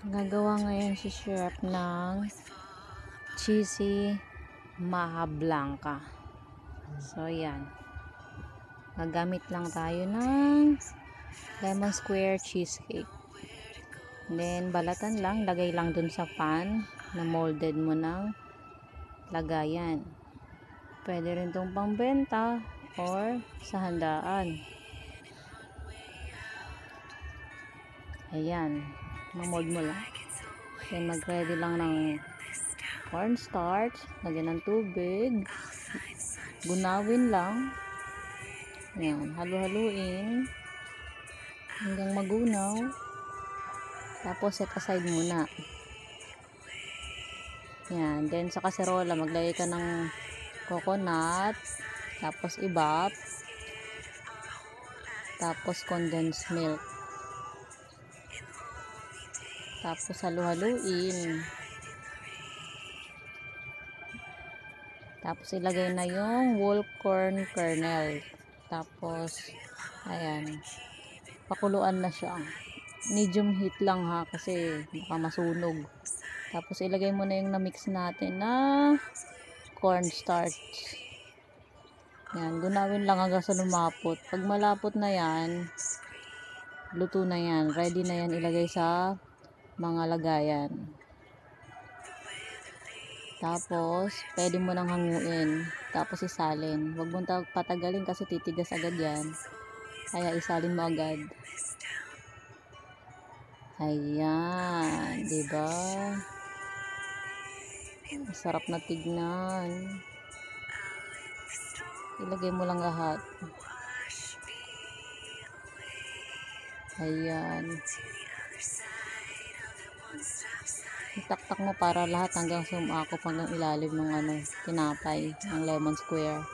Gagawa ngayon si chef ng cheesy maha blanca. So yan, gagamit lang tayo ng lemon square cheesecake. Then balatan lang, lagay lang dun sa pan na molded mo ng lagayan. Pwede rin tong pangbenta or sa handaan. Ayan, mamold mo lang. Then mag-ready lang ng cornstarch, lagyan ng tubig, gunawin lang. Ayan, halu-haluin hanggang magunaw. Tapos set aside muna. Ayan, then sa kaserola maglagay ka ng coconut, tapos ibap, tapos condensed milk. Tapos halu-haluin. Tapos ilagay na yung whole corn kernel. Tapos ayan, pakuluan na siya. Medium heat lang ha, kasi baka masunog. Tapos ilagay mo na yung na-mix natin na cornstarch. Yan, gunawin lang hanggang sa lumapot. Pag malapot na yan, luto na yan. Ready na yan ilagay sa mga lagayan. Tapos, pwede mo nang hanguin. Tapos isalin. Huwag mong patagalin kasi titigas agad yan. Kaya isalin mo agad. Ayan, diba? Masarap na tignan. Ilagay mo lang lahat. Ayan. Itaktak mo para lahat hanggang sumakop hanggang ilalim ng tinapay ng lemon square.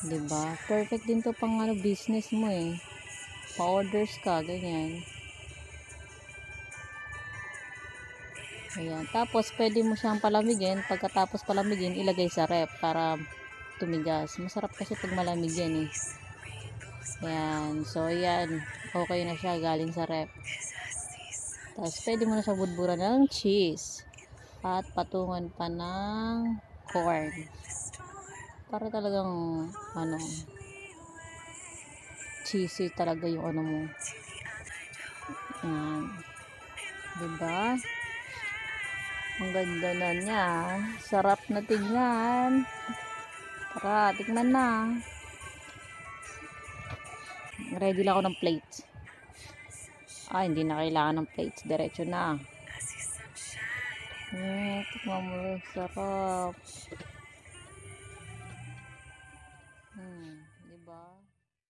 Diba? Perfect din to pang business mo eh. Pa-orders ka, ganyan. Ayan. Tapos, pwede mo siyang palamigin. Pagkatapos palamigin, ilagay sa ref para tumigas. Masarap kasi pag malamig yan eh. Ayan. So, ayan. Okay na siya galing sa ref. Tapos, pwede mo na siya budburan ng cheese. At patungan pa ng corn. Para talagang, cheesy talaga yung mo. Ayan. Diba? Ang ganda na niya. Sarap na tignan. Tara, tikman na. Ready lang ako ng plates. Hindi na kailangan ng plates. Diretso na. Tikman mo. Sarap. Diba?